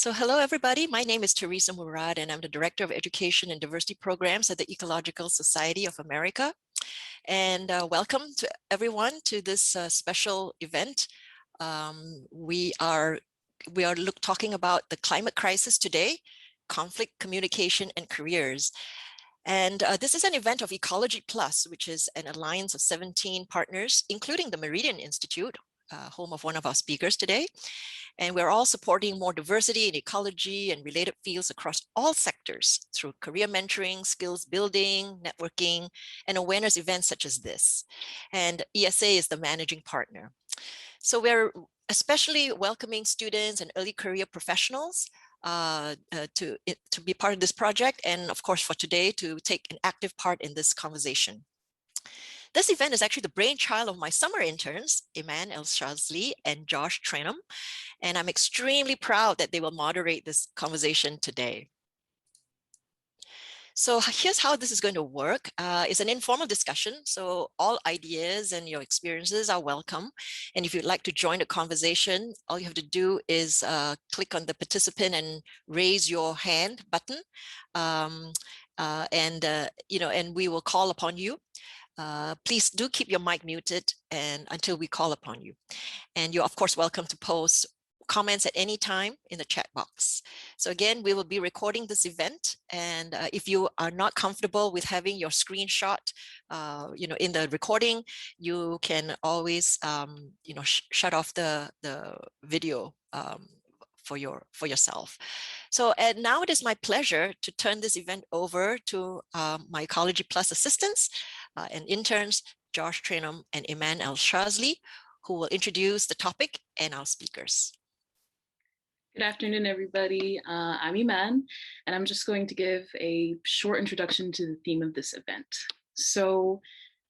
So hello, everybody. My name is Teresa Murad, and I'm the Director of Education and Diversity Programs at the Ecological Society of America. And welcome to everyone to this special event. We are talking about the climate crisis today, conflict, communication, and careers. And this is an event of EcologyPlus, which is an alliance of 17 partners, including the Meridian Institute, home of one of our speakers today. And we're all supporting more diversity in ecology and related fields across all sectors through career mentoring, skills building, networking, and awareness events such as this. And ESA is the managing partner. So we're especially welcoming students and early career professionals to be part of this project, and of course for today to take an active part in this conversation. This event is actually the brainchild of my summer interns, Iman El-Shazli and Josh Trenum, and I'm extremely proud that they will moderate this conversation today. So here's how this is going to work. It's an informal discussion, so all ideas and your experiences are welcome. And if you'd like to join the conversation, all you have to do is click on the participant and raise your hand button, and we will call upon you. Please do keep your mic muted and until we call upon you. And you're of course welcome to post comments at any time in the chat box. So again, we will be recording this event, and if you are not comfortable with having your screenshot in the recording, you can always shut off the video for yourself. So and now it is my pleasure to turn this event over to my EcologyPlus assistants and interns, Josh Trenum and Iman El-Shazli, who will introduce the topic and our speakers. Good afternoon, everybody. I'm Iman, and I'm just going to give a short introduction to the theme of this event. So,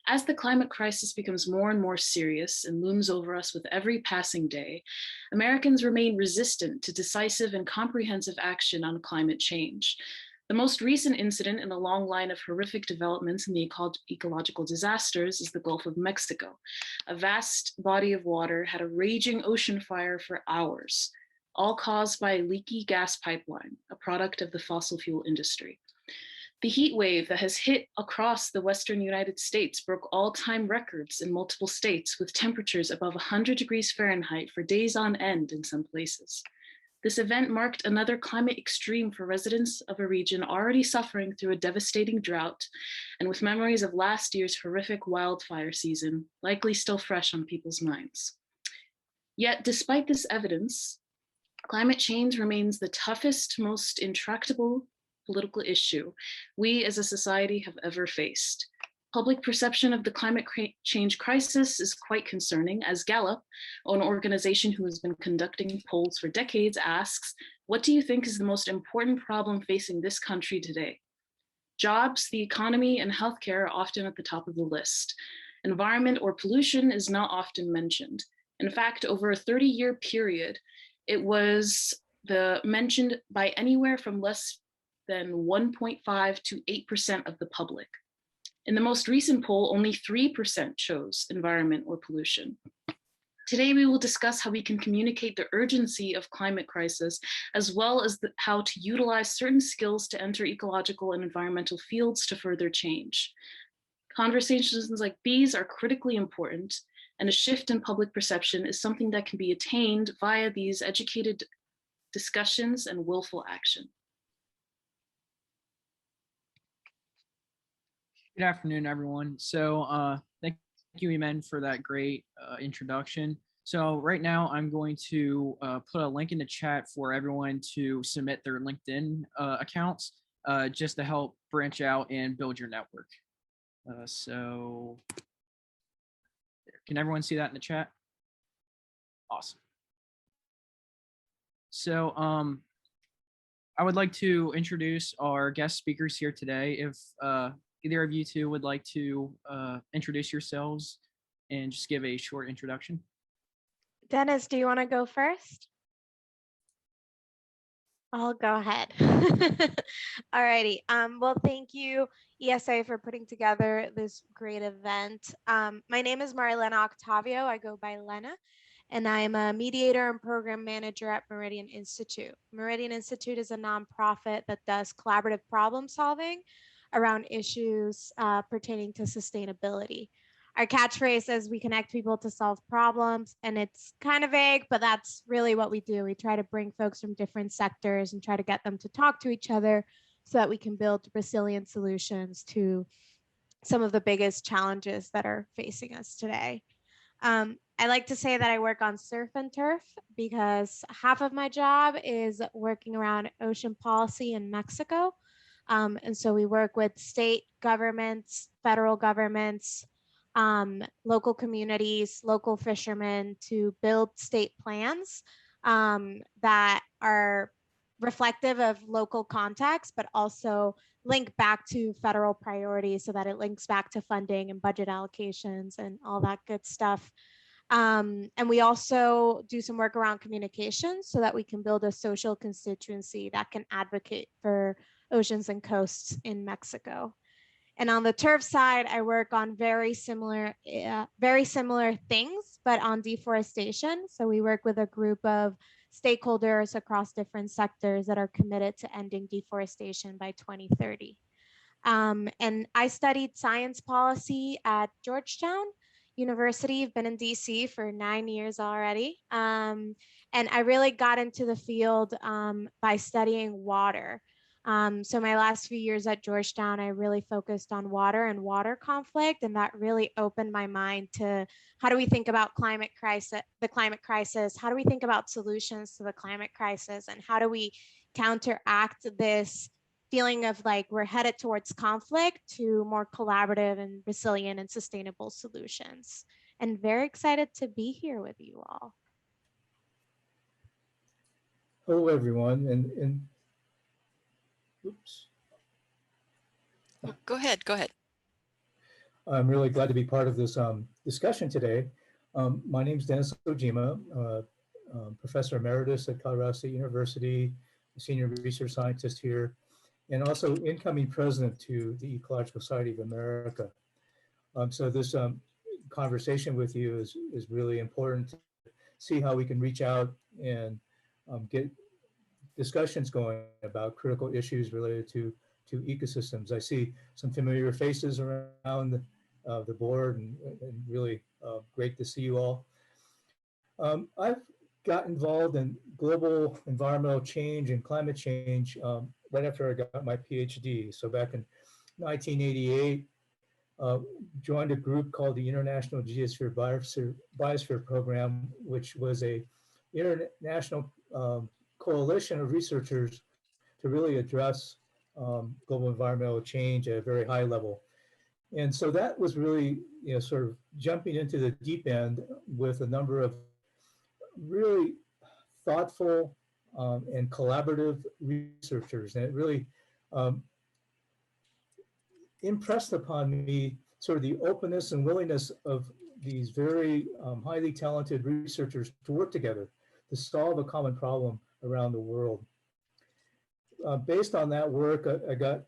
as the climate crisis becomes more and more serious and looms over us with every passing day, Americans remain resistant to decisive and comprehensive action on climate change. The most recent incident in a long line of horrific developments in the ecological disasters is the Gulf of Mexico. A vast body of water had a raging ocean fire for hours, all caused by a leaky gas pipeline, a product of the fossil fuel industry. The heat wave that has hit across the Western United States broke all-time records in multiple states with temperatures above 100 degrees Fahrenheit for days on end in some places. This event marked another climate extreme for residents of a region already suffering through a devastating drought and with memories of last year's horrific wildfire season likely still fresh on people's minds. Yet, despite this evidence, climate change remains the toughest, most intractable political issue we as a society have ever faced. Public perception of the climate change crisis is quite concerning, as Gallup, an organization who has been conducting polls for decades, asks, what do you think is the most important problem facing this country today? Jobs, the economy, and healthcare are often at the top of the list. Environment or pollution is not often mentioned. In fact, over a 30-year period, it was mentioned by anywhere from less than 1.5 to 8% of the public. In the most recent poll, only 3% chose environment or pollution. Today, we will discuss how we can communicate the urgency of climate crisis, as well as how to utilize certain skills to enter ecological and environmental fields to further change. Conversations like these are critically important, and a shift in public perception is something that can be attained via these educated discussions and willful action. Good afternoon, everyone. So thank you, Iman, for that great introduction. So right now I'm going to put a link in the chat for everyone to submit their LinkedIn accounts just to help branch out and build your network. So can everyone see that in the chat? Awesome. So I would like to introduce our guest speakers here today. If either of you two would like to introduce yourselves and just give a short introduction. Dennis, do you want to go first? I'll go ahead. All righty. Well, thank you, ESA, for putting together this great event. My name is Marielena Octavio. I go by Lena, and I'm a mediator and program manager at Meridian Institute. Meridian Institute is a nonprofit that does collaborative problem solving around issues pertaining to sustainability. Our catchphrase is we connect people to solve problems, and it's kind of vague, but that's really what we do. We try to bring folks from different sectors and try to get them to talk to each other so that we can build resilient solutions to some of the biggest challenges that are facing us today. I like to say that I work on surf and turf because half of my job is working around ocean policy in Mexico. And so we work with state governments, federal governments, local communities, local fishermen to build state plans that are reflective of local context, but also link back to federal priorities so that it links back to funding and budget allocations and all that good stuff. And we also do some work around communication so that we can build a social constituency that can advocate for oceans and coasts in Mexico. And on the turf side, I work on very similar things, but on deforestation. So we work with a group of stakeholders across different sectors that are committed to ending deforestation by 2030. And I studied science policy at Georgetown University. I've been in DC for 9 years already. And I really got into the field by studying water. So my last few years at Georgetown, I really focused on water and water conflict, and that really opened my mind to how do we think about the climate crisis? How do we think about solutions to the climate crisis? And how do we counteract this feeling of like we're headed towards conflict to more collaborative and resilient and sustainable solutions? And very excited to be here with you all. Hello, everyone, and oops. Go ahead. I'm really glad to be part of this discussion today. My name is Dennis Kojima, Professor Emeritus at Colorado State University, Senior Research Scientist here, and also incoming President to the Ecological Society of America. So this conversation with you is really important to see how we can reach out and get discussions going about critical issues related to ecosystems. I see some familiar faces around the board, and really great to see you all. I've got involved in global environmental change and climate change right after I got my PhD. So back in 1988, joined a group called the International Geosphere Biosphere Program, which was a international coalition of researchers to really address global environmental change at a very high level. And so that was really, sort of jumping into the deep end with a number of really thoughtful and collaborative researchers. And it really impressed upon me sort of the openness and willingness of these very highly talented researchers to work together to solve a common problem around the world. Based on that work, I got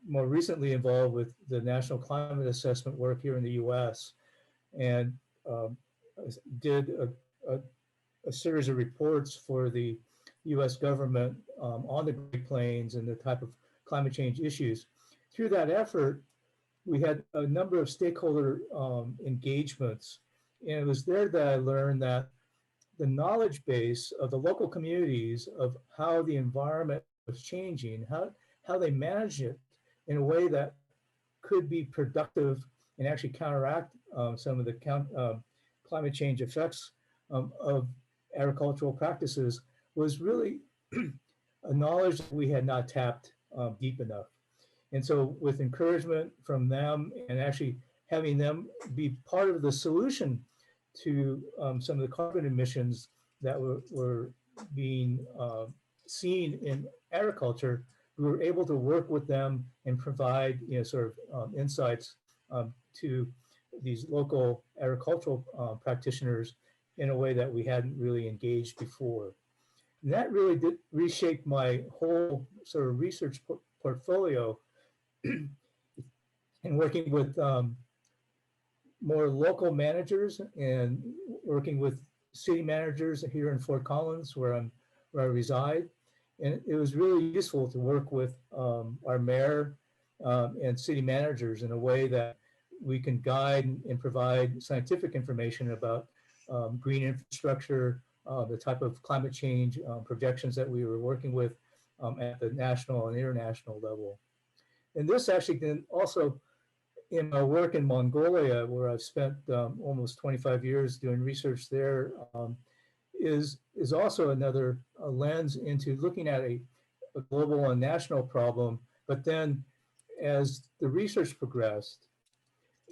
more recently involved with the National Climate Assessment work here in the US, and did a series of reports for the US government on the Great Plains and the type of climate change issues. Through that effort, we had a number of stakeholder engagements, and it was there that I learned that the knowledge base of the local communities of how the environment was changing, how they manage it in a way that could be productive and actually counteract some of the climate change effects of agricultural practices was really a knowledge that we had not tapped deep enough. And so with encouragement from them and actually having them be part of the solution to some of the carbon emissions that were being seen in agriculture, we were able to work with them and provide sort of insights to these local agricultural practitioners in a way that we hadn't really engaged before. And that really did reshape my whole sort of research portfolio and working with more local managers and working with city managers here in Fort Collins, where I reside, and it was really useful to work with our mayor and city managers in a way that we can guide and provide scientific information about green infrastructure, the type of climate change projections that we were working with at the national and international level. And this actually can also, in my work in Mongolia, where I've spent almost 25 years doing research there, is also another lens into looking at a global and national problem. But then as the research progressed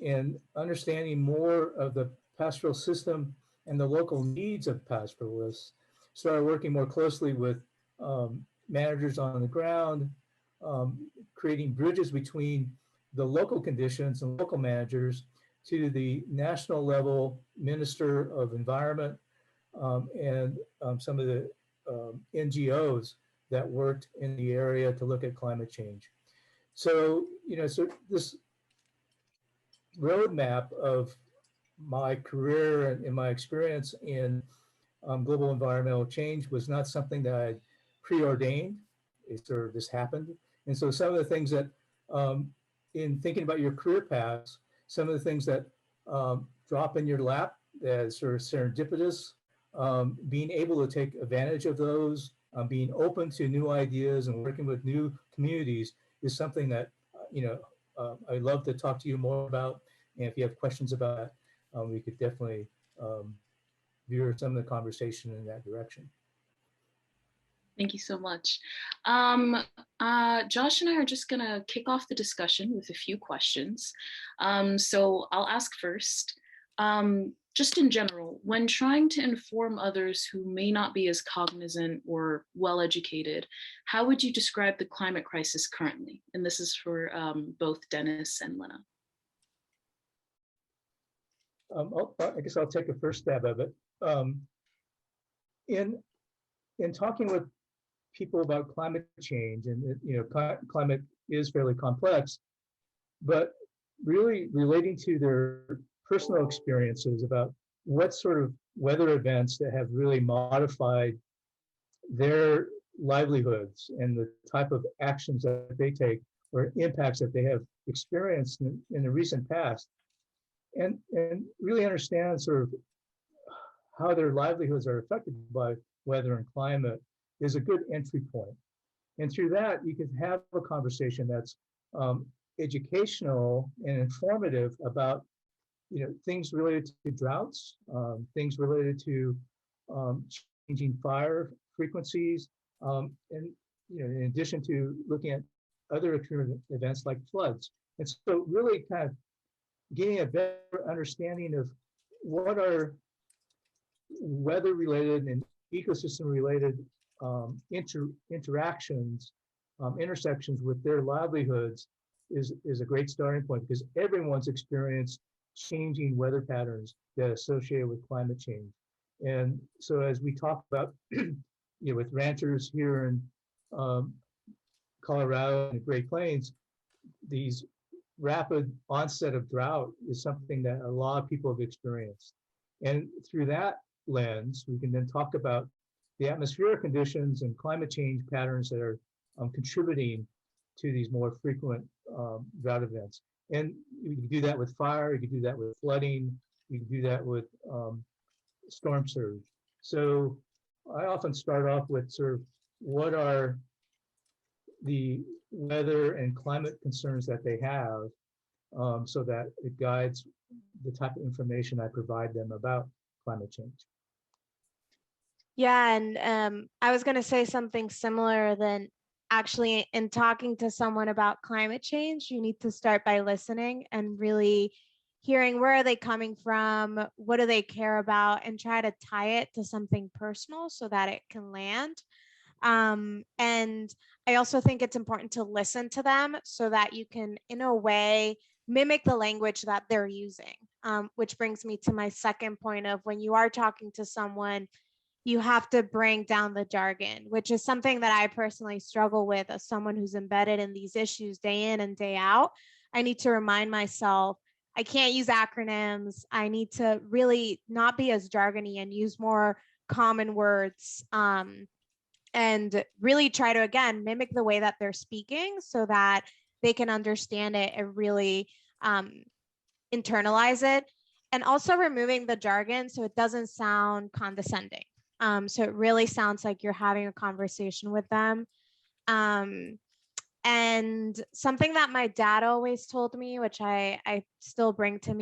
and understanding more of the pastoral system and the local needs of pastoralists, started working more closely with managers on the ground, creating bridges between the local conditions and local managers to the national level Minister of Environment and some of the NGOs that worked in the area to look at climate change. So, so this roadmap of my career and my experience in global environmental change was not something that I preordained. It sort of just happened. And so some of the things that, in thinking about your career paths, some of the things that drop in your lap as sort of serendipitous, being able to take advantage of those, being open to new ideas and working with new communities is something that, I'd love to talk to you more about. And if you have questions about it, we could definitely veer some of the conversation in that direction. Thank you so much. Josh and I are just gonna kick off the discussion with a few questions. So I'll ask first, just in general, when trying to inform others who may not be as cognizant or well-educated, how would you describe the climate crisis currently? And this is for both Dennis and Lena. I guess I'll take a first stab of it. In talking with people about climate change, and climate is fairly complex, but really relating to their personal experiences about what sort of weather events that have really modified their livelihoods and the type of actions that they take or impacts that they have experienced in the recent past, and really understand sort of how their livelihoods are affected by weather and climate is a good entry point. And through that, you can have a conversation that's educational and informative about things related to droughts, things related to changing fire frequencies, and in addition to looking at other extreme events like floods. And so really kind of getting a better understanding of what are weather-related and ecosystem-related interactions, intersections with their livelihoods is a great starting point, because everyone's experienced changing weather patterns that are associated with climate change. And so as we talk about, with ranchers here in Colorado and the Great Plains, these rapid onset of drought is something that a lot of people have experienced. And through that lens, we can then talk about the atmospheric conditions and climate change patterns that are contributing to these more frequent drought events. And you can do that with fire, you can do that with flooding, you can do that with storm surge. So I often start off with sort of what are the weather and climate concerns that they have, so that it guides the type of information I provide them about climate change. Yeah, and I was going to say something similar. Than actually, in talking to someone about climate change, you need to start by listening and really hearing where are they coming from, what do they care about, and try to tie it to something personal so that it can land. And I also think it's important to listen to them so that you can, in a way, mimic the language that they're using, which brings me to my second point of when you are talking to someone, you have to bring down the jargon, which is something that I personally struggle with as someone who's embedded in these issues day in and day out. I need to remind myself I can't use acronyms. I need to really not be as jargony and use more common words, and really try to, again, mimic the way that they're speaking so that they can understand it and really internalize it. And also removing the jargon so it doesn't sound condescending. So it really sounds like you're having a conversation with them. And something that my dad always told me, which I still bring to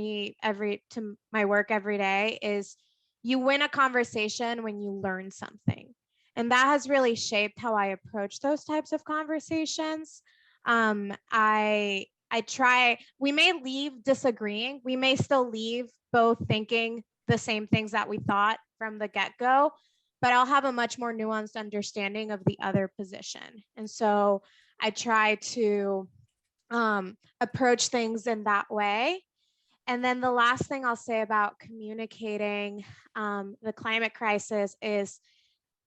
my work every day, is you win a conversation when you learn something. And that has really shaped how I approach those types of conversations. I try, we may leave disagreeing, we may still leave both thinking the same things that we thought from the get-go, but I'll have a much more nuanced understanding of the other position. And so I try to approach things in that way. And then the last thing I'll say about communicating the climate crisis is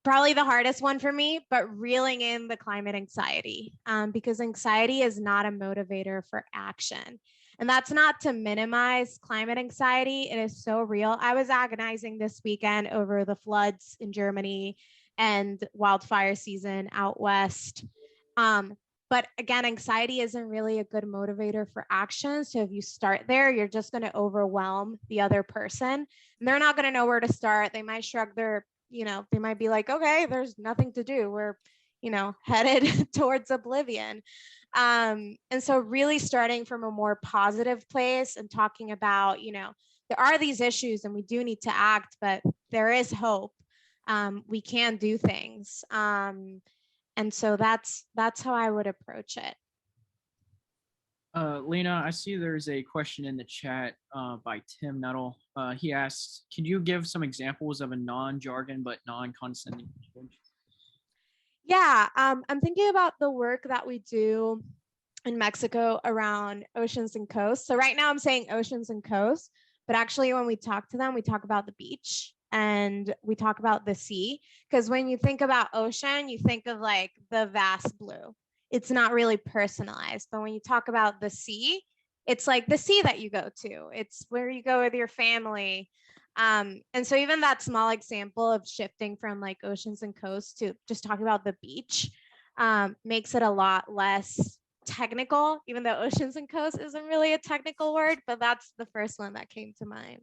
probably the hardest one for me, but reeling in the climate anxiety, because anxiety is not a motivator for action. And that's not to minimize climate anxiety. It is so real. I was agonizing this weekend over the floods in Germany and wildfire season out west. But again, anxiety isn't really a good motivator for action. So if you start there, you're just going to overwhelm the other person. And they're not going to know where to start. They might shrug their, they might be like, okay, there's nothing to do. We're, headed towards oblivion. And so really starting from a more positive place and talking about, there are these issues and we do need to act, but there is hope. We can do things. And so that's how I would approach it. Lena, I see there's a question in the chat by Tim Nettle. He asks, can you give some examples of a non-jargon but non-condescending language? Yeah, I'm thinking about the work that we do in Mexico around oceans and coasts. So right now I'm saying oceans and coasts, but actually when we talk to them, we talk about the beach and we talk about the sea. Because when you think about ocean, you think of like the vast blue. It's not really personalized. But when you talk about the sea, it's like the sea that you go to. It's where you go with your family. And so even that small example of shifting from like oceans and coasts to just talking about the beach makes it a lot less technical, even though oceans and coasts isn't really a technical word, but that's the first one that came to mind.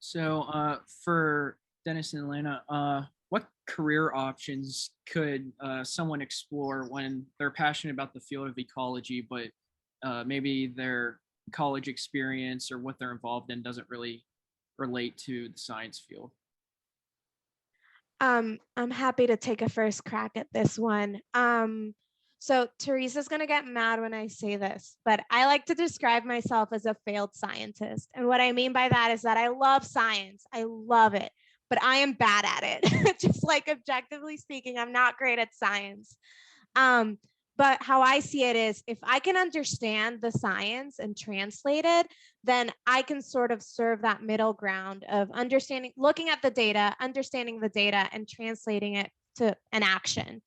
So for Dennis and Lena, what career options could someone explore when they're passionate about the field of ecology, but maybe their college experience or what they're involved in doesn't really relate to the science field? I'm happy to take a first crack at this one. So Teresa's gonna get mad when I say this, but I like to describe myself as a failed scientist. And what I mean by that is that I love science. I love it, but I am bad at it. Just like objectively speaking, I'm not great at science. But how I see it is if I can understand the science and translate it, then I can sort of serve that middle ground of understanding, looking at the data, understanding the data and translating it to an action.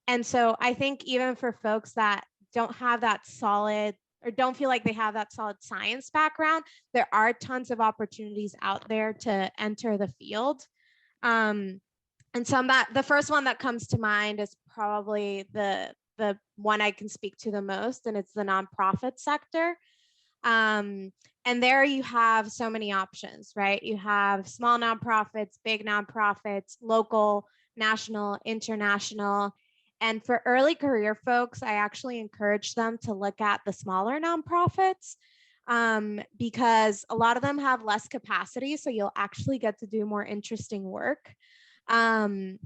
And so I think even for folks that don't have that solid or don't feel like they have that solid science background, there are tons of opportunities out there to enter the field. And so the first one that comes to mind is probably the one I can speak to the most, and it's the nonprofit sector. And there you have so many options, right? You have small nonprofits, big nonprofits, local, national, international. And for early career folks, I actually encourage them to look at the smaller nonprofits because a lot of them have less capacity. So you'll actually get to do more interesting work. And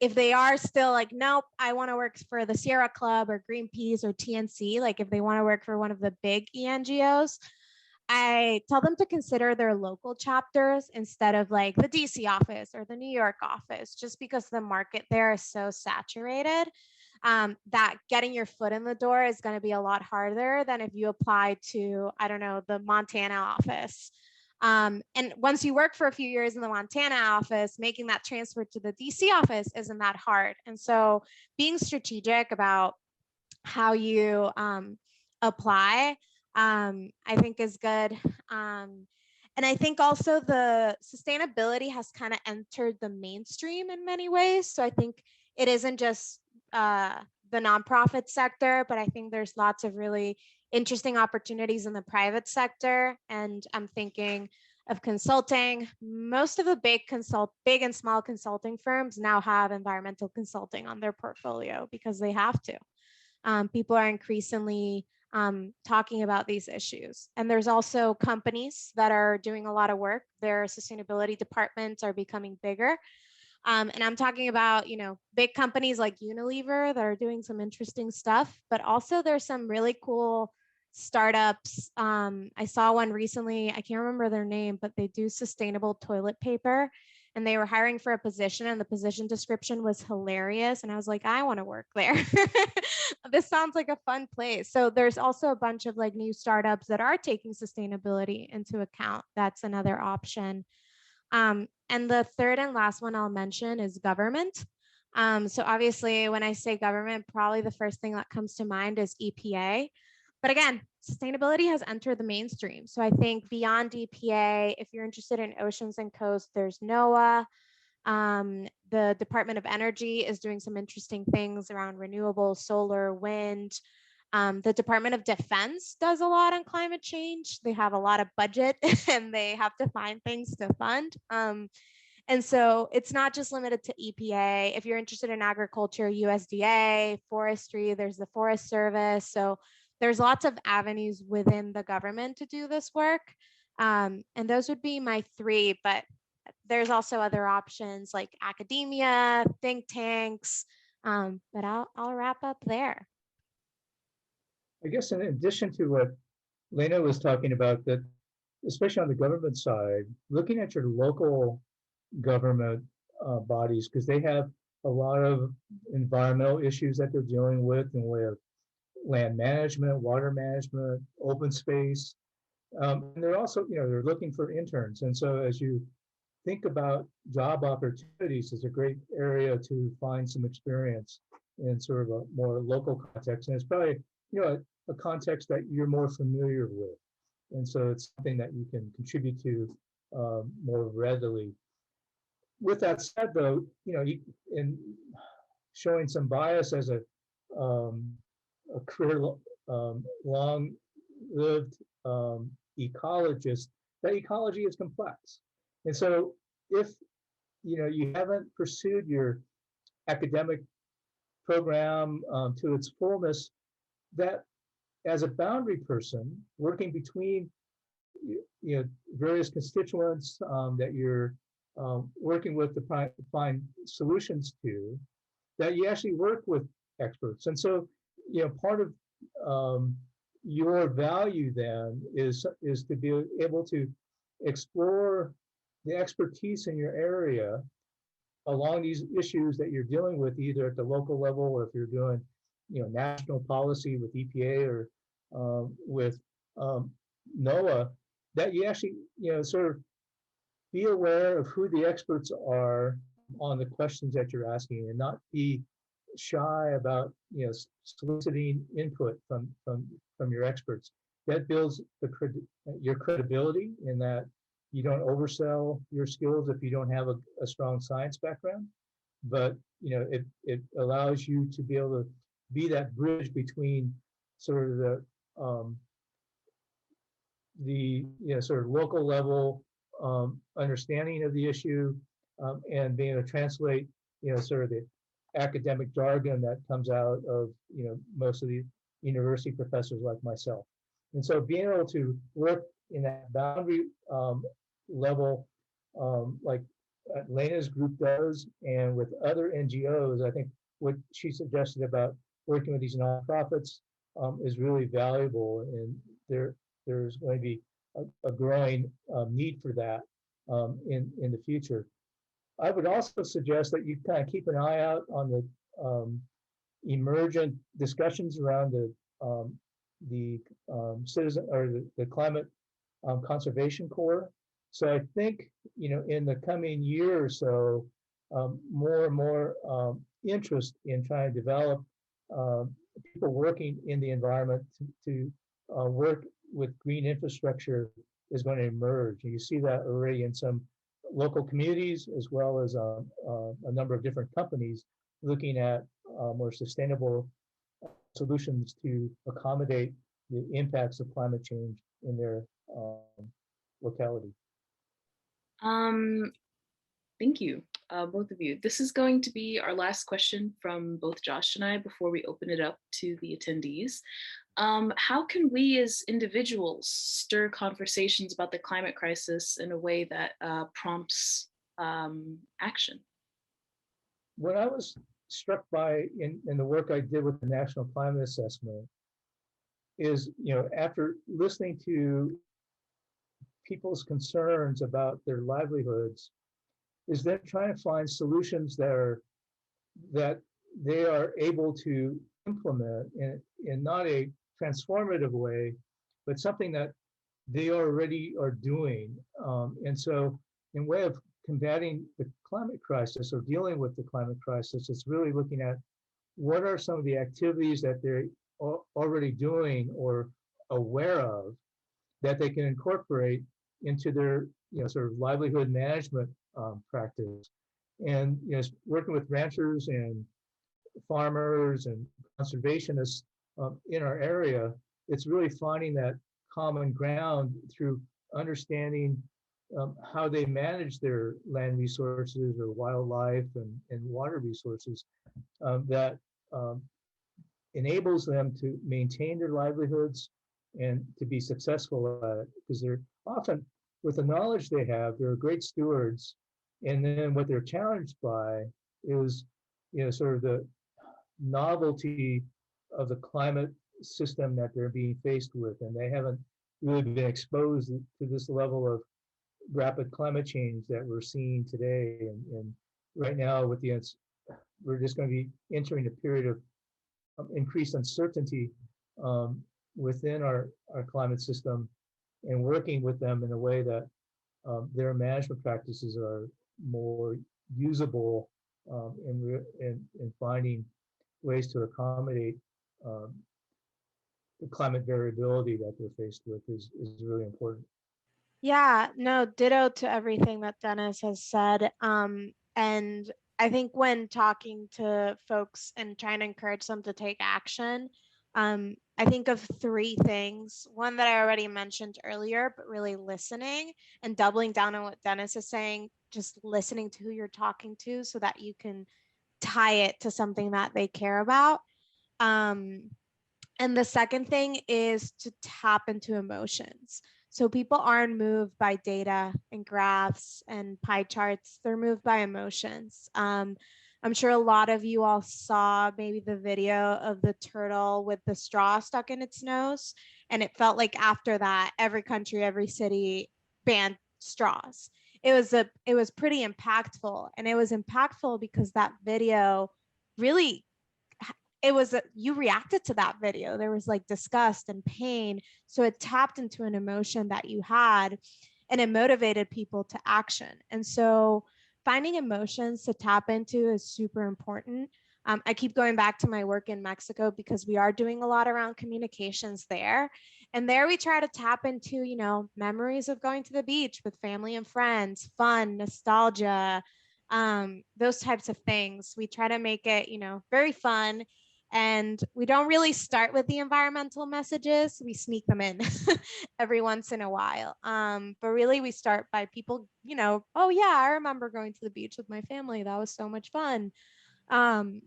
if they are still like, nope, I want to work for the Sierra Club or Greenpeace or TNC, like if they want to work for one of the big ENGOs, I tell them to consider their local chapters instead of like the DC office or the New York office, just because the market there is so saturated that getting your foot in the door is going to be a lot harder than if you apply to, I don't know, the Montana office. And once you work for a few years in the Montana office, making that transfer to the DC office isn't that hard. And so being strategic about how you apply, I think is good. And I think also the sustainability has kind of entered the mainstream in many ways. So I think it isn't just the nonprofit sector, but I think there's lots of really interesting opportunities in the private sector. And I'm thinking of consulting. Most of the big and small consulting firms now have environmental consulting on their portfolio because they have to. People are increasingly talking about these issues. And there's also companies that are doing a lot of work. Their sustainability departments are becoming bigger. And I'm talking about, big companies like Unilever that are doing some interesting stuff, but also there's some really cool startups. I saw one recently, I can't remember their name, but they do sustainable toilet paper. And they were hiring for a position, and the position description was hilarious. And I was like, I want to work there. This sounds like a fun place. So there's also a bunch of like new startups that are taking sustainability into account. That's another option. And the third and last one I'll mention is government. So obviously, when I say government, probably the first thing that comes to mind is EPA. But again, sustainability has entered the mainstream. So I think beyond EPA, if you're interested in oceans and coasts, there's NOAA. The Department of Energy is doing some interesting things around renewable solar, wind. The Department of Defense does a lot on climate change. They have a lot of budget and they have to find things to fund. And so it's not just limited to EPA. If you're interested in agriculture, USDA, forestry, there's the Forest Service. So there's lots of avenues within the government to do this work. And those would be my three, but there's also other options like academia, think tanks, but I'll wrap up there. I guess in addition to what Lena was talking about, that especially on the government side, looking at your local government bodies, because they have a lot of environmental issues that they're dealing with in the way of land management, water management, open space. And they're also, they're looking for interns. And so as you think about job opportunities, is a great area to find some experience in sort of a more local context. And it's probably, a context that you're more familiar with. And so it's something that you can contribute to more readily. With that said, though, in showing some bias as a career long-lived ecologist, that ecology is complex. And so if you haven't pursued your academic program to its fullness, that as a boundary person working between various constituents that you're working with to find solutions to, that you actually work with experts. And so part of your value then is to be able to explore the expertise in your area along these issues that you're dealing with, either at the local level or if you're doing national policy with EPA or with NOAA, that you actually sort of be aware of who the experts are on the questions that you're asking, and not be shy about soliciting input from your experts. That builds your credibility in that you don't oversell your skills if you don't have a strong science background, but it allows you to be able to be that bridge between sort of the sort of local level understanding of the issue and being able to translate sort of the academic jargon that comes out of most of the university professors like myself. And so being able to work in that boundary level, like Lena's group does, and with other NGOs, I think what she suggested about working with these nonprofits is really valuable, and there's going to be a growing need for that in the future. I would also suggest that you kind of keep an eye out on the emergent discussions around the citizen or the climate conservation corps. So I think in the coming year or so, more and more interest in trying to develop people working in the environment to work with green infrastructure is going to emerge. And you see that already in some local communities, as well as a number of different companies looking at more sustainable solutions to accommodate the impacts of climate change in their locality. Thank you, both of you. This is going to be our last question from both Josh and I before we open it up to the attendees. How can we as individuals stir conversations about the climate crisis in a way that prompts action? What I was struck by in the work I did with the National Climate Assessment is, after listening to people's concerns about their livelihoods, is they're trying to find solutions that they are able to implement in not a transformative way, but something that they already are doing. And so in way of combating the climate crisis or dealing with the climate crisis, it's really looking at what are some of the activities that they're already doing or aware of that they can incorporate into their sort of livelihood management practice. And working with ranchers and farmers and conservationists in our area, it's really finding that common ground through understanding how they manage their land resources or wildlife and water resources that enables them to maintain their livelihoods and to be successful at it, because they're often, with the knowledge they have, they're great stewards. And then what they're challenged by is, sort of the novelty of the climate system that they're being faced with. And they haven't really been exposed to this level of rapid climate change that we're seeing today. And right now, we're just going to be entering a period of increased uncertainty within our climate system, and working with them in a way that their management practices are more usable in finding ways to accommodate the climate variability that they're faced with is really important. Yeah, no, ditto to everything that Dennis has said. And I think when talking to folks and trying to encourage them to take action, I think of three things. One that I already mentioned earlier, but really listening and doubling down on what Dennis is saying, just listening to who you're talking to so that you can tie it to something that they care about. And the second thing is to tap into emotions. So people aren't moved by data and graphs and pie charts. They're moved by emotions. I'm sure a lot of you all saw maybe the video of the turtle with the straw stuck in its nose. And it felt like after that, every country, every city banned straws. It was pretty impactful. And it was impactful because that video really, you reacted to that video. There was like disgust and pain. So it tapped into an emotion that you had, and it motivated people to action. And so finding emotions to tap into is super important. I keep going back to my work in Mexico because we are doing a lot around communications there. And there we try to tap into, memories of going to the beach with family and friends, fun, nostalgia, those types of things. We try to make it, very fun. And we don't really start with the environmental messages. We sneak them in every once in a while. But really we start by people, oh yeah, I remember going to the beach with my family. That was so much fun. And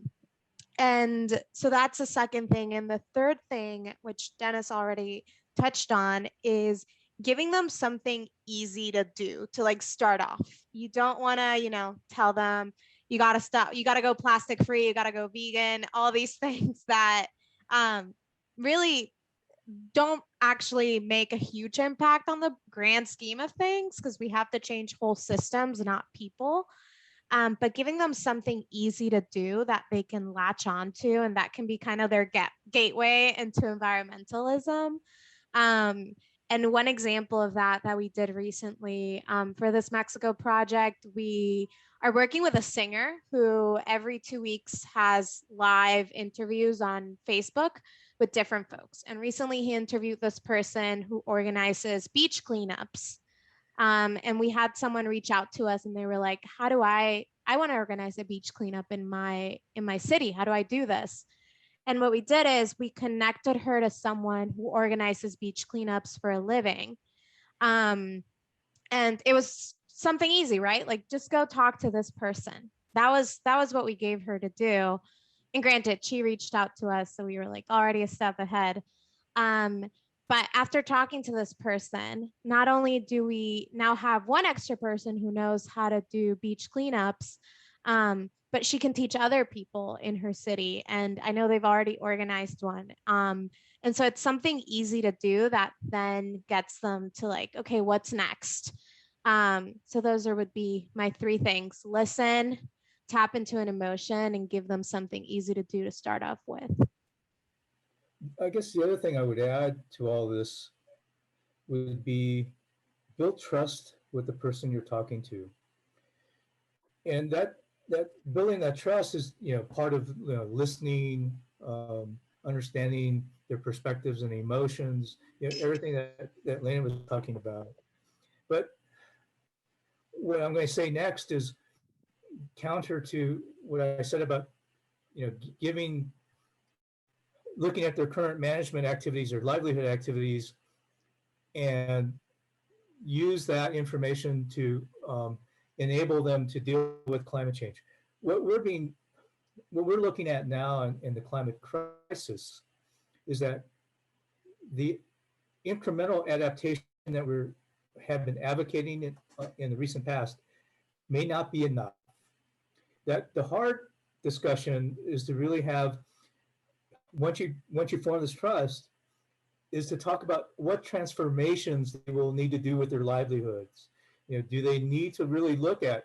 so that's the second thing. And the third thing, which Dennis already touched on, is giving them something easy to do to like start off. You don't want to, tell them you got to stop, you got to go plastic free, you got to go vegan, all these things that really don't actually make a huge impact on the grand scheme of things, because we have to change whole systems, not people. But giving them something easy to do that they can latch onto, and that can be kind of their gateway into environmentalism. And one example of that we did recently for this Mexico project, we are working with a singer who every 2 weeks has live interviews on Facebook with different folks. And recently he interviewed this person who organizes beach cleanups. And we had someone reach out to us and they were like, how do I want to organize a beach cleanup in my city. How do I do this? And what we did is we connected her to someone who organizes beach cleanups for a living. And it was something easy, right? Like just go talk to this person. That was what we gave her to do. And granted, she reached out to us, so we were like already a step ahead. But after talking to this person, not only do we now have one extra person who knows how to do beach cleanups, but she can teach other people in her city. And I know they've already organized one. And so it's something easy to do that then gets them to like, okay, what's next? So those would be my 3 things: listen, tap into an emotion, and give them something easy to do to start off with. I guess the other thing I would add to all this would be build trust with the person you're talking to. And that building that trust is, part of listening, understanding their perspectives and emotions, everything that Lena was talking about. But what I'm going to say next is counter to what I said about, looking at their current management activities or livelihood activities and use that information to enable them to deal with climate change. What we're looking at now in the climate crisis is that the incremental adaptation that we have been advocating in the recent past may not be enough. That the hard discussion is to really have, once you form this trust, is to talk about what transformations they will need to do with their livelihoods. Do they need to really look at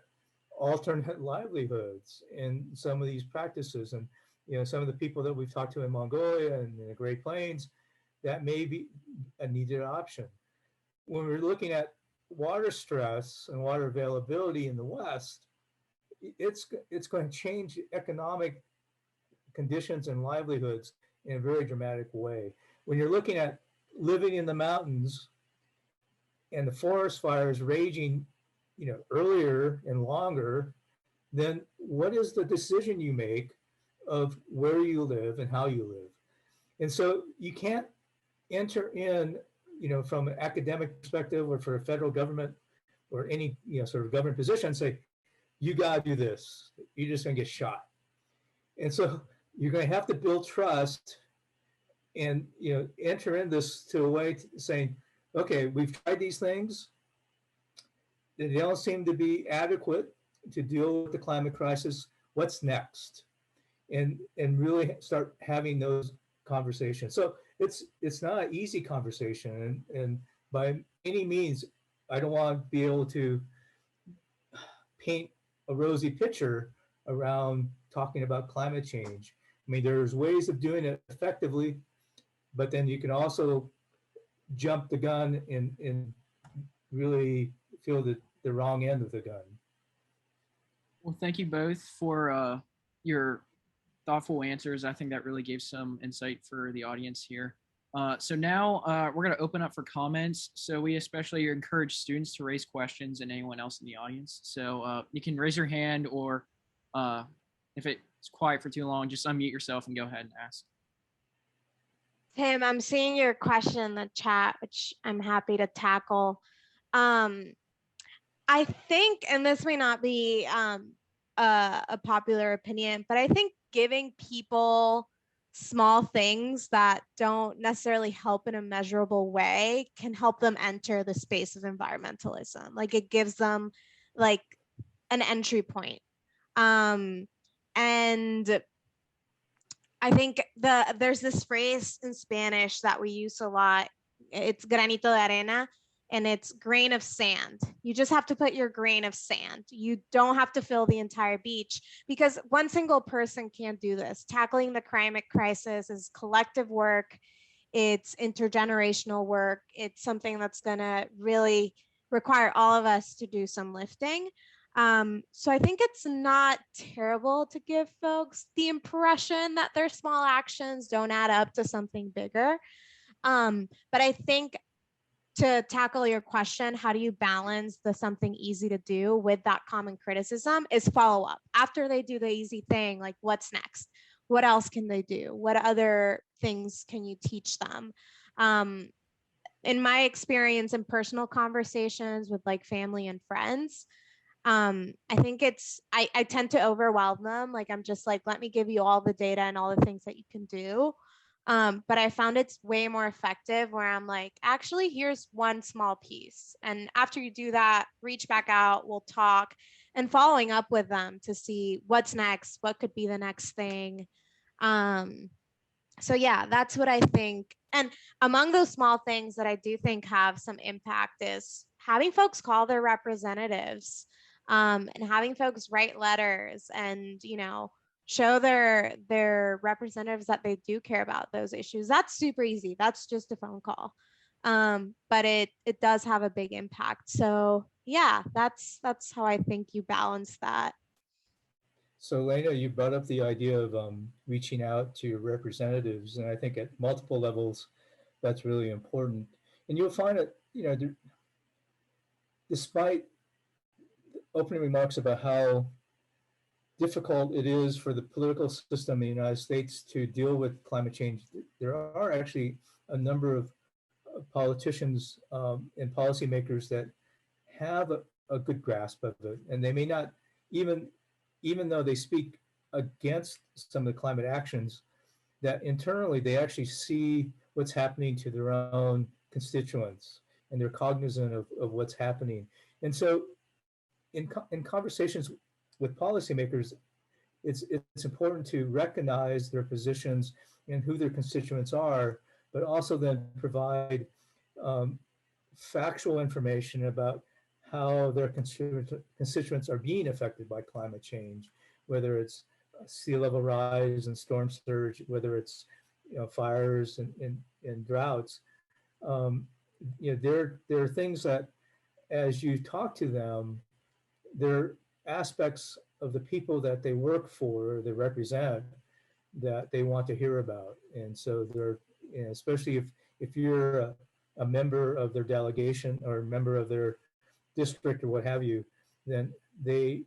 alternate livelihoods in some of these practices? And some of the people that we've talked to in Mongolia and in the Great Plains, that may be a needed option. When we're looking at water stress and water availability in the West, it's going to change economic conditions and livelihoods in a very dramatic way. When you're looking at living in the mountains and the forest fires raging, earlier and longer, then what is the decision you make of where you live and how you live? And so you can't enter in, from an academic perspective or for a federal government or any, sort of government position, say, you got to do this. You're just going to get shot. And so you're going to have to build trust and enter in this to a way to saying, okay, we've tried these things. They don't seem to be adequate to deal with the climate crisis. What's next? And really start having those conversations. So it's not an easy conversation, and by any means, I don't want to be able to paint a rosy picture around talking about climate change. I mean, there's ways of doing it effectively, but then you can also jump the gun and really feel the wrong end of the gun. Well, thank you both for your thoughtful answers. I think that really gave some insight for the audience here. So now we're going to open up for comments. So we especially encourage students to raise questions and anyone else in the audience. So you can raise your hand, or if it's quiet for too long, just unmute yourself and go ahead and ask. Tim, I'm seeing your question in the chat, which I'm happy to tackle. I think, and this may not be a popular opinion, but I think giving people small things that don't necessarily help in a measurable way can help them enter the space of environmentalism. Like it gives them like an entry point. And I think there's this phrase in Spanish that we use a lot. It's granito de arena, and it's grain of sand. You just have to put your grain of sand. You don't have to fill the entire beach, because one single person can't do this. Tackling the climate crisis is collective work. It's intergenerational work. It's something that's gonna really require all of us to do some lifting. So I think it's not terrible to give folks the impression that their small actions don't add up to something bigger. But I think to tackle your question, how do you balance the something easy to do with that common criticism, is follow up. After they do the easy thing, like what's next? What else can they do? What other things can you teach them? In my experience in personal conversations with like family and friends, I think I tend to overwhelm them. Like I'm just like, let me give you all the data and all the things that you can do. But I found it's way more effective where I'm like, actually, here's one small piece. And after you do that, reach back out, we'll talk, and following up with them to see what's next, what could be the next thing. So yeah, that's what I think. And among those small things that I do think have some impact is having folks call their representatives, and having folks write letters and, you know, show their representatives that they do care about those issues. That's super easy. That's just a phone call. But it does have a big impact. So yeah, that's how I think you balance that. So Lena, you brought up the idea of reaching out to your representatives, and I think at multiple levels, that's really important. And you'll find that, you know, despite opening remarks about how difficult it is for the political system in the United States to deal with climate change, there are actually a number of politicians and policymakers that have a good grasp of it, and they may not even though they speak against some of the climate actions, that internally they actually see what's happening to their own constituents and they're cognizant of what's happening. And so in conversations with policymakers, it's important to recognize their positions and who their constituents are, but also then provide factual information about how their constituents are being affected by climate change, whether it's sea level rise and storm surge, whether it's, you know, fires and droughts. You know, there are things that, as you talk to them, they're aspects of the people that they work for, they represent, that they want to hear about. And so they're, you know, especially if you're a member of their delegation or a member of their district or what have you, then they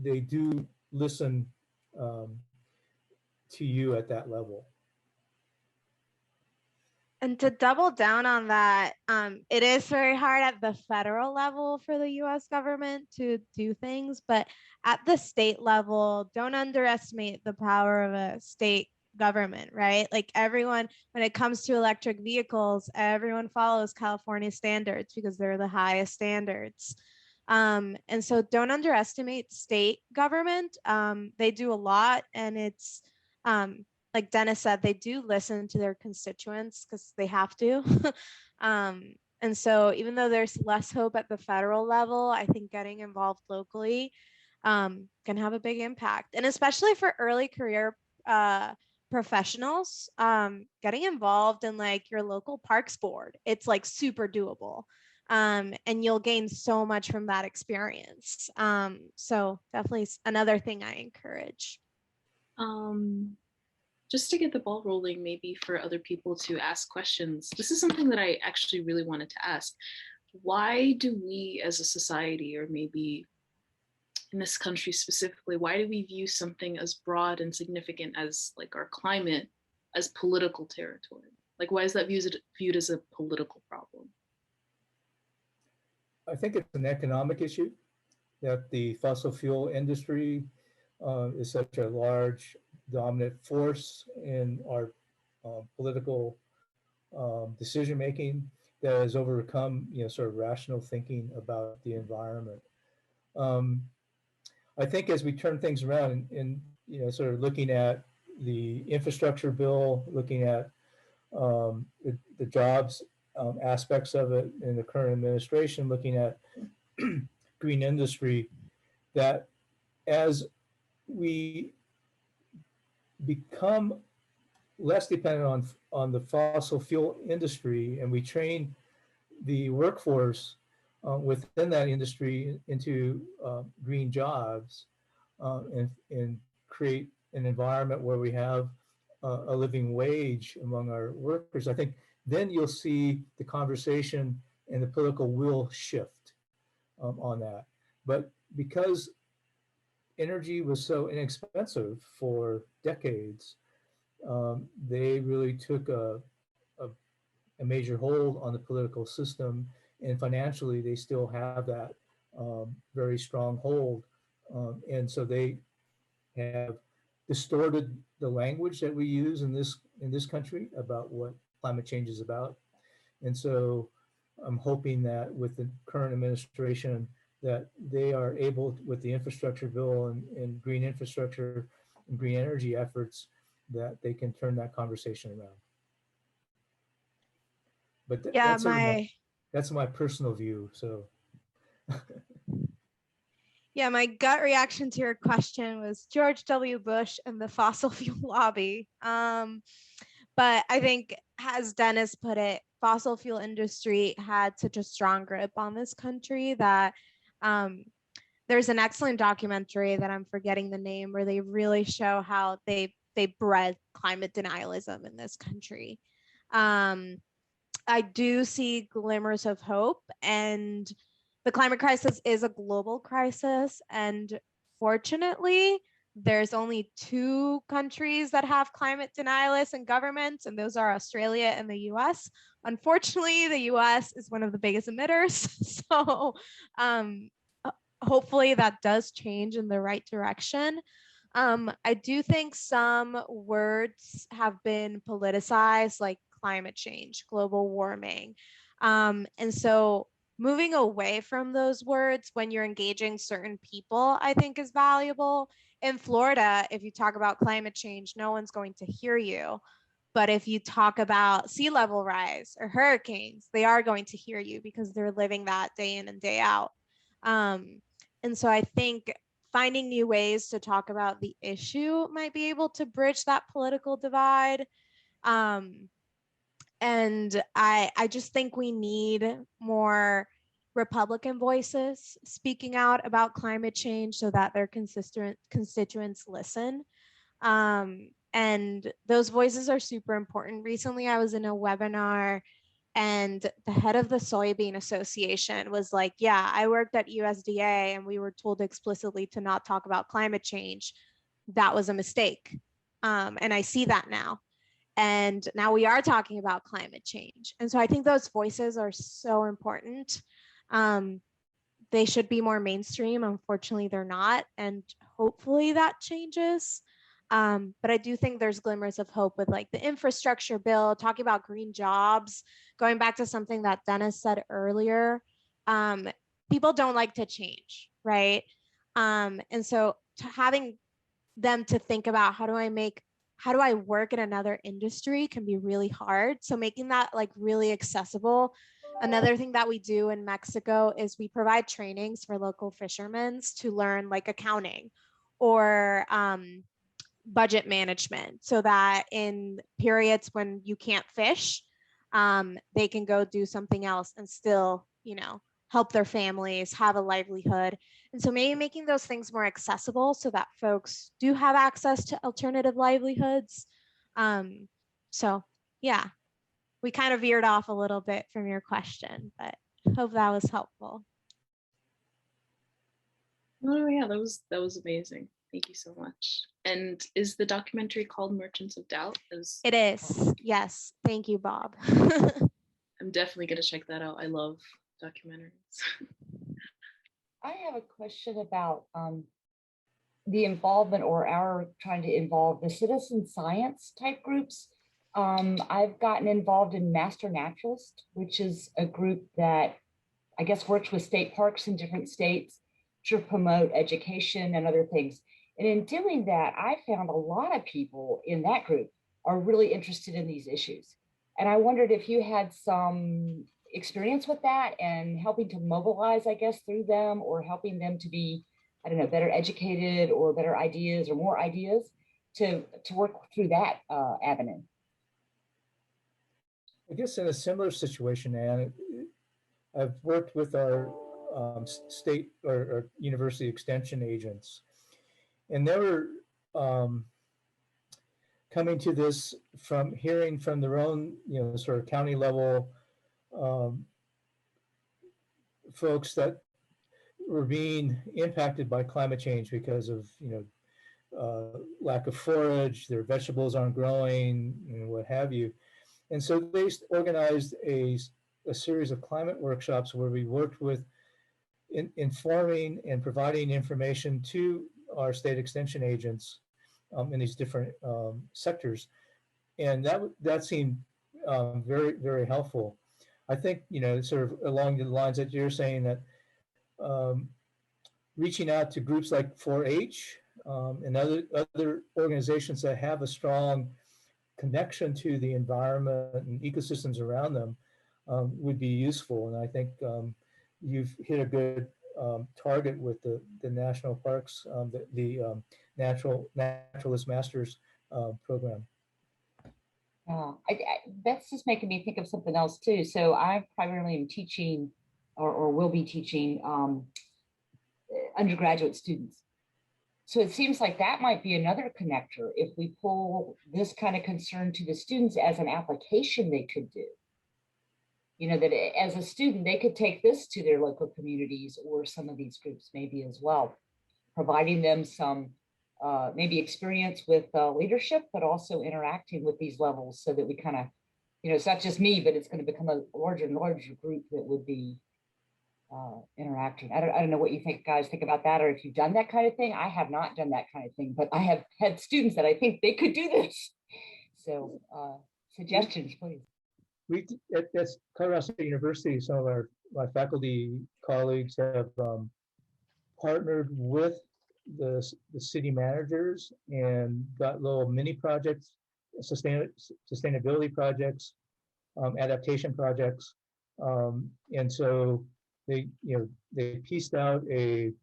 do listen to you at that level. And to double down on that, it is very hard at the federal level for the US government to do things, but at the state level, don't underestimate the power of a state government, right? Like everyone, when it comes to electric vehicles, everyone follows California standards because they're the highest standards. And so don't underestimate state government. They do a lot, and it's, like Dennis said, they do listen to their constituents because they have to. And so even though there's less hope at the federal level, I think getting involved locally can have a big impact. And especially for early career professionals, getting involved in like your local parks board, it's like super doable. And you'll gain so much from that experience. So definitely another thing I encourage. Just to get the ball rolling, maybe for other people to ask questions. This is something that I actually really wanted to ask. Why do we as a society, or maybe in this country specifically, why do we view something as broad and significant as like our climate as political territory? Like, why is that viewed as a political problem? I think it's an economic issue, that the fossil fuel industry is such a large dominant force in our political decision making that has overcome, you know, sort of rational thinking about the environment. I think as we turn things around and, you know, sort of looking at the infrastructure bill, looking at the jobs aspects of it in the current administration, looking at green industry, that as we become less dependent on the fossil fuel industry and we train the workforce within that industry into green jobs and create an environment where we have a living wage among our workers, I think then you'll see the conversation and the political will shift on that. But because energy was so inexpensive for decades, they really took a major hold on the political system, and financially they still have that very strong hold. And so they have distorted the language that we use in this country about what climate change is about. And so I'm hoping that with the current administration that they are able, with the infrastructure bill and green infrastructure and green energy efforts, that they can turn that conversation around. But Yeah, that's my personal view. So yeah, my gut reaction to your question was George W. Bush and the fossil fuel lobby. But I think, as Dennis put it, fossil fuel industry had such a strong grip on this country that there's an excellent documentary that I'm forgetting the name, where they really show how they bred climate denialism in this country. I do see glimmers of hope, and the climate crisis is a global crisis. And fortunately, there's only 2 countries that have climate denialists and governments, and those are Australia and the US. Unfortunately, the US is one of the biggest emitters. So hopefully that does change in the right direction. I do think some words have been politicized, like climate change, global warming. And so moving away from those words when you're engaging certain people, I think is valuable. In Florida, if you talk about climate change, no one's going to hear you. But if you talk about sea level rise or hurricanes, they are going to hear you because they're living that day in and day out. And so I think finding new ways to talk about the issue might be able to bridge that political divide. And I just think we need more Republican voices speaking out about climate change so that their constituents listen. And those voices are super important. Recently, I was in a webinar and the head of the Soybean Association was like, yeah, I worked at USDA and we were told explicitly to not talk about climate change. That was a mistake. And I see that now. And now we are talking about climate change. And so I think those voices are so important. They should be more mainstream. Unfortunately, they're not. And hopefully that changes. But I do think there's glimmers of hope with like the infrastructure bill, talking about green jobs, going back to something that Dennis said earlier. People don't like to change, right? And so having them to think about how do I work in another industry can be really hard. So making that like really accessible. Another thing that we do in Mexico is we provide trainings for local fishermen to learn like accounting or budget management, so that in periods when you can't fish, they can go do something else and still, help their families, have a livelihood. And so maybe making those things more accessible so that folks do have access to alternative livelihoods. So yeah, we kind of veered off a little bit from your question, but hope that was helpful. Oh yeah, that was amazing. Thank you so much. And is the documentary called Merchants of Doubt? It is. Yes. Thank you, Bob. I'm definitely going to check that out. I love documentaries. I have a question about the involvement or our trying to involve the citizen science type groups. I've gotten involved in Master Naturalist, which is a group that I guess works with state parks in different states to promote education and other things. And in doing that, I found a lot of people in that group are really interested in these issues. And I wondered if you had some experience with that and helping to mobilize, I guess, through them, or helping them to be, I don't know, better educated or better ideas or more ideas to work through that avenue. I guess in a similar situation, Anne, I've worked with our state or university extension agents, and they were coming to this from hearing from their own, sort of county level um, folks that were being impacted by climate change because of, lack of forage, their vegetables aren't growing, what have you. And so they organized a series of climate workshops where we worked with informing and providing information to our state extension agents in these different sectors. And that seemed very, very helpful. I think, sort of along the lines that you're saying, that um, reaching out to groups like 4-H and other organizations that have a strong connection to the environment and ecosystems around them would be useful. And I think you've hit a good target with the national parks, the Naturalist Masters program. That's just making me think of something else too. So I primarily am teaching or will be teaching undergraduate students. So it seems like that might be another connector if we pull this kind of concern to the students as an application they could do. That as a student, they could take this to their local communities or some of these groups maybe as well, providing them some maybe experience with leadership, but also interacting with these levels so that we kind of, it's not just me, but it's going to become a larger and larger group that would be interacting. I don't know what you guys think about that, or if you've done that kind of thing. I have not done that kind of thing, but I have had students that I think they could do this. So suggestions, please. We at Colorado State University, some of my faculty colleagues have partnered with the city managers and got little mini projects, sustainability projects, adaptation projects, and so they pieced out a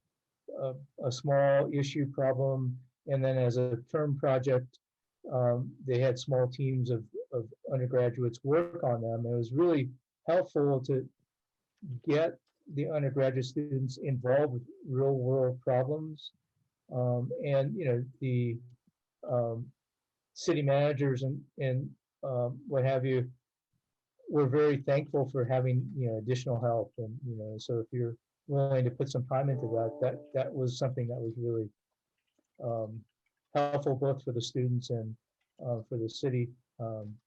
small issue problem, and then as a term project, they had small teams of undergraduates work on them. It was really helpful to get the undergraduate students involved with real world problems, and the city managers and what have you were very thankful for having additional help. And so if you're willing to put some time into that was something that was really helpful both for the students and for the city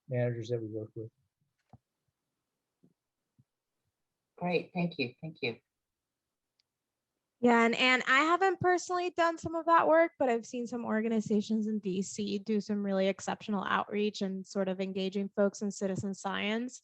managers that we work with. Great, thank you. Yeah, and I haven't personally done some of that work, but I've seen some organizations in DC do some really exceptional outreach and sort of engaging folks in citizen science.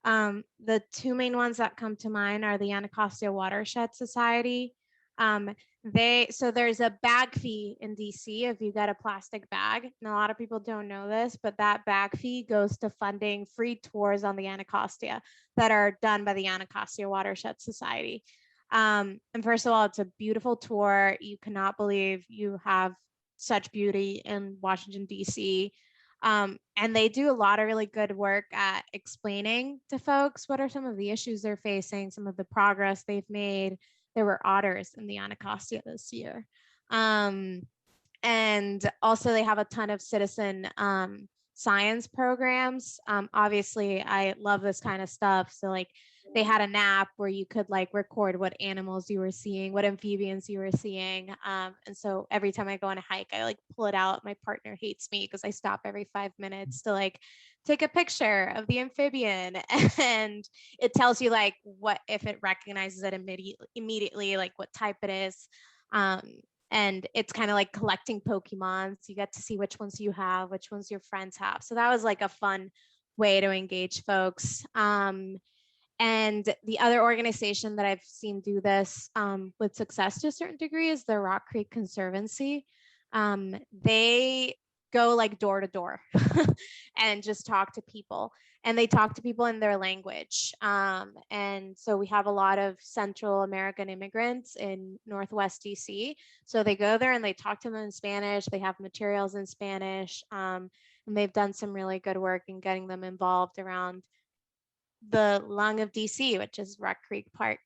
The two main ones that come to mind are the Anacostia Watershed Society. So there's a bag fee in DC if you get a plastic bag. And a lot of people don't know this, but that bag fee goes to funding free tours on the Anacostia that are done by the Anacostia Watershed Society. And first of all, it's a beautiful tour. You cannot believe you have such beauty in Washington, DC. And they do a lot of really good work at explaining to folks what are some of the issues they're facing, some of the progress they've made. There were otters in the Anacostia this year. And also they have a ton of citizen science programs. Obviously, I love this kind of stuff. So they had an app where you could record what animals you were seeing, what amphibians you were seeing. And so every time I go on a hike, I pull it out. My partner hates me because I stop every 5 minutes to take a picture of the amphibian. And it tells you what, if it recognizes it immediately, what type it is. And it's kind of like collecting Pokemon. So you get to see which ones you have, which ones your friends have. So that was a fun way to engage folks. And the other organization that I've seen do this with success to a certain degree is the Rock Creek Conservancy. They go door to door and just talk to people. And they talk to people in their language. And so we have a lot of Central American immigrants in Northwest DC. So they go there and they talk to them in Spanish. They have materials in Spanish. And they've done some really good work in getting them involved around the lung of DC, which is Rock Creek Park.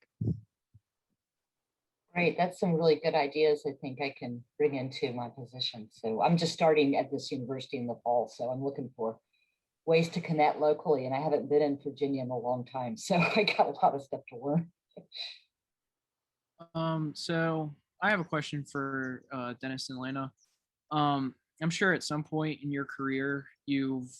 Right, that's some really good ideas I think I can bring into my position. So I'm just starting at this university in the fall, so I'm looking for ways to connect locally, and I haven't been in Virginia in a long time, so I got a lot of stuff to learn. So I have a question for Dennis and Lena. I'm sure at some point in your career you've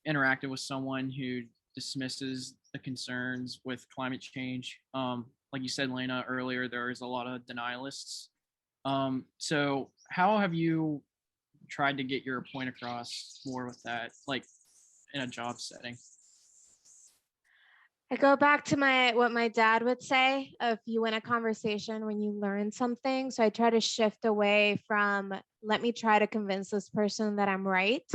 interacted with someone who dismisses the concerns with climate change. Like you said, Lena, earlier, there is a lot of denialists. So how have you tried to get your point across more with that, like in a job setting? I go back to what my dad would say: if you win a conversation when you learn something. So I try to shift away from, let me try to convince this person that I'm right,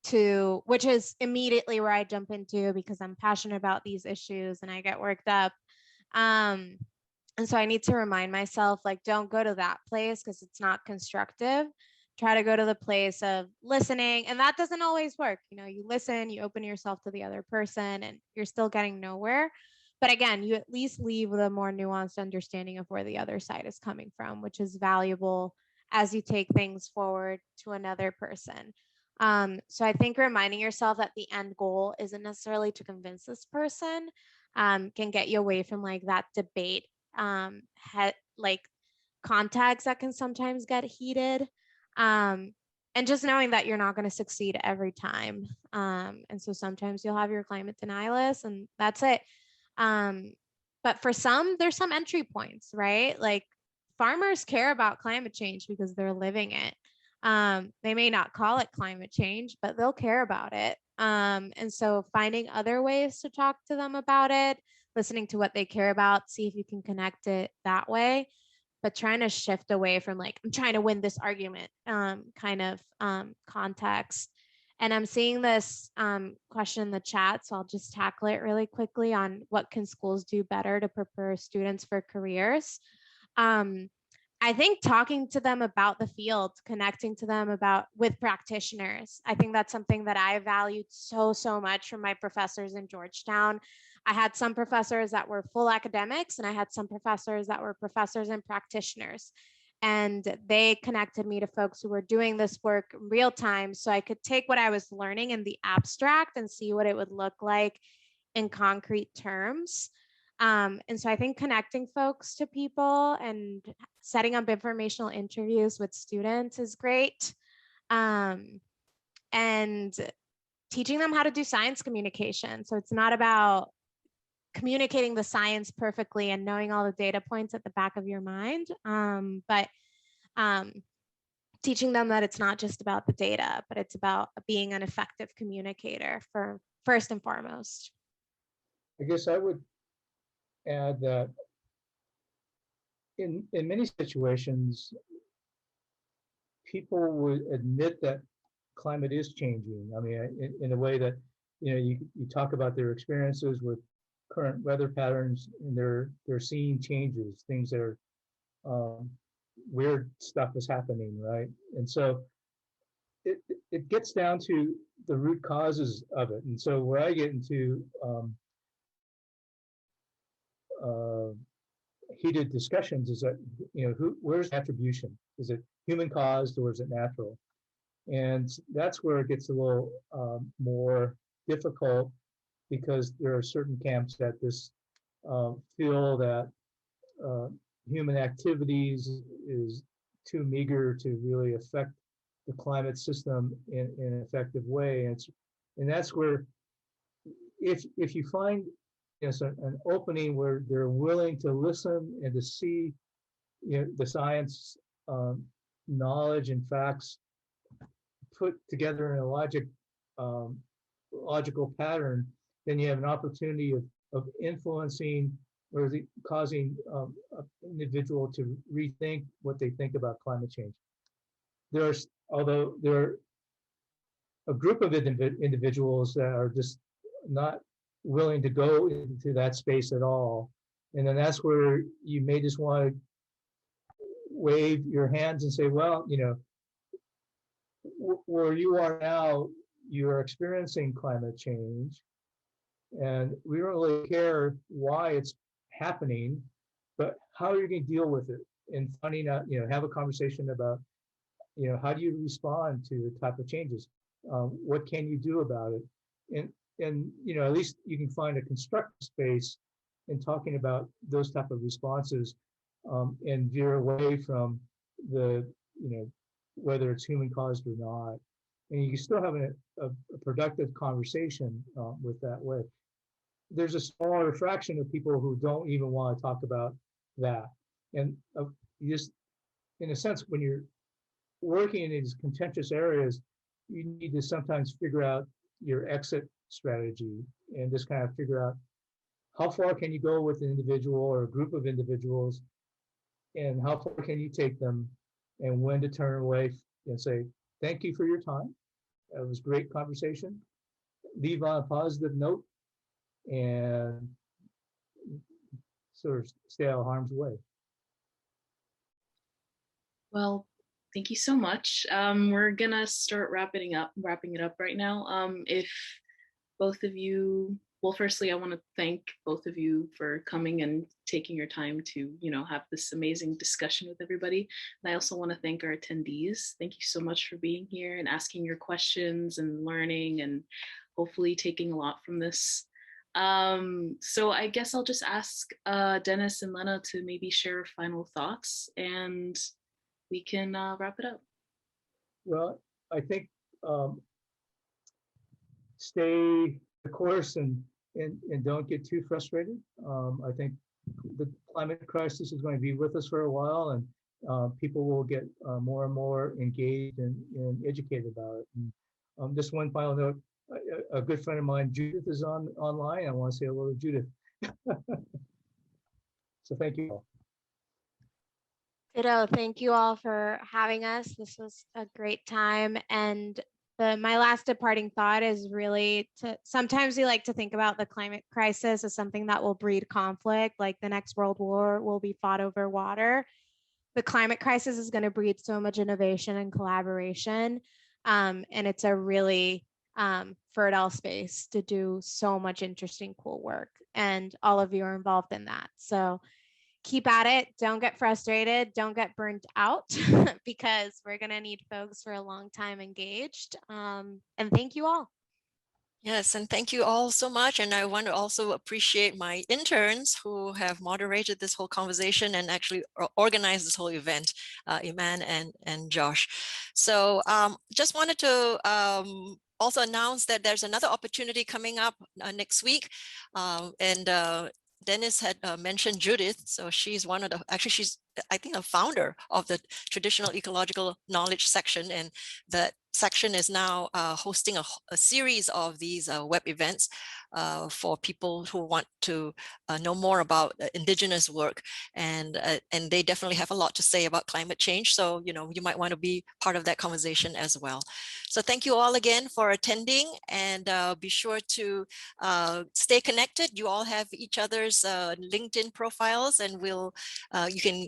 to, which is immediately where I jump into because I'm passionate about these issues and I get worked up. And so I need to remind myself, like, don't go to that place because it's not constructive. Try to go to the place of listening. And that doesn't always work. You know, you listen, you open yourself to the other person, and you're still getting nowhere. But again, you at least leave with a more nuanced understanding of where the other side is coming from, which is valuable as you take things forward to another person. So I think reminding yourself that the end goal isn't necessarily to convince this person, can get you away from like that debate, like contacts that can sometimes get heated. And just knowing that you're not going to succeed every time. And so sometimes you'll have your climate denialists, and that's it. But for some, there's some entry points, right? Like farmers care about climate change because they're living it. They may not call it climate change, but they'll care about it. And so finding other ways to talk to them about it, listening to what they care about, see if you can connect it that way, but trying to shift away from like, I'm trying to win this argument kind of context. And I'm seeing this question in the chat, so I'll just tackle it really quickly on what can schools do better to prepare students for careers. I think talking to them about the field, connecting to them with practitioners. I think that's something that I valued so much from my professors in Georgetown. I had some professors that were full academics, and I had some professors that were professors and practitioners. And they connected me to folks who were doing this work in real time, so I could take what I was learning in the abstract and see what it would look like in concrete terms. And so I think connecting folks to people and setting up informational interviews with students is great. And teaching them how to do science communication. So it's not about communicating the science perfectly and knowing all the data points at the back of your mind, but teaching them that it's not just about the data, but it's about being an effective communicator for first and foremost. I guess I would add that in many situations, people would admit that climate is changing. I mean, in a way that, you know, you talk about their experiences with current weather patterns, and they're seeing changes, things that are weird stuff is happening, right? And so it gets down to the root causes of it. And so where I get into heated discussions is that, you know, where's attribution? Is it human caused or is it natural? And that's where it gets a little more difficult, because there are certain camps that just feel that human activities is too meager to really affect the climate system in an effective way. And that's where, if you find, you know, an opening where they're willing to listen and to see, you know, the science knowledge and facts put together in a logical pattern, then you have an opportunity of influencing or causing an individual to rethink what they think about climate change. Although there are a group of individuals that are just not willing to go into that space at all. And then that's where you may just want to wave your hands and say, well, you know, where you are now, you are experiencing climate change. And we don't really care why it's happening, but how are you going to deal with it? And finding out, have a conversation about, how do you respond to the type of changes? What can you do about it? And at least you can find a constructive space in talking about those type of responses, and veer away from the, whether it's human caused or not. And you can still have a productive conversation with that way. There's a smaller fraction of people who don't even want to talk about that. And you just, in a sense, when you're working in these contentious areas, you need to sometimes figure out your exit strategy and just kind of figure out how far can you go with an individual or a group of individuals, and how far can you take them, and when to turn away and say, thank you for your time. It was a great conversation. Leave on a positive note and sort of stay out of harm's way. Well, thank you so much. We're gonna start wrapping it up right now. If both of you, well, firstly, I want to thank both of you for coming and taking your time to, have this amazing discussion with everybody. And I also want to thank our attendees. Thank you so much for being here and asking your questions and learning and hopefully taking a lot from this. So I guess I'll just ask Dennis and Lena to maybe share final thoughts, and we can wrap it up. Well, I think stay the course and don't get too frustrated. I think the climate crisis is going to be with us for a while, and people will get more and more engaged and educated about it. And, just one final note, a good friend of mine, Judith, is online. I want to say hello to Judith. So thank you all. Ditto. Thank you all for having us. This was a great time. And my last departing thought is really sometimes we like to think about the climate crisis as something that will breed conflict, like the next world war will be fought over water. The climate crisis is going to breed so much innovation and collaboration. And it's a really fertile space to do so much interesting, cool work. And all of you are involved in that. So keep at it. Don't get frustrated. Don't get burnt out because we're going to need folks for a long time engaged. And thank you all. Yes, and thank you all so much. And I want to also appreciate my interns who have moderated this whole conversation and actually organized this whole event, Iman and Josh. So just wanted to also announce that there's another opportunity coming up next week. Dennis had mentioned Judith. So she's one of the, actually she's, I think, a founder of the traditional ecological knowledge section. And that section is now hosting a series of these web events for people who want to know more about indigenous work. And they definitely have a lot to say about climate change. So, you might want to be part of that conversation as well. So thank you all again for attending, and be sure to stay connected. You all have each other's LinkedIn profiles, and you can,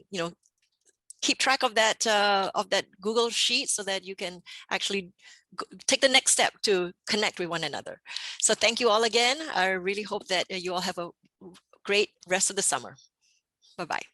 keep track of that Google sheet so that you can actually take the next step to connect with one another. So thank you all again. I really hope that you all have a great rest of the summer. Bye-bye.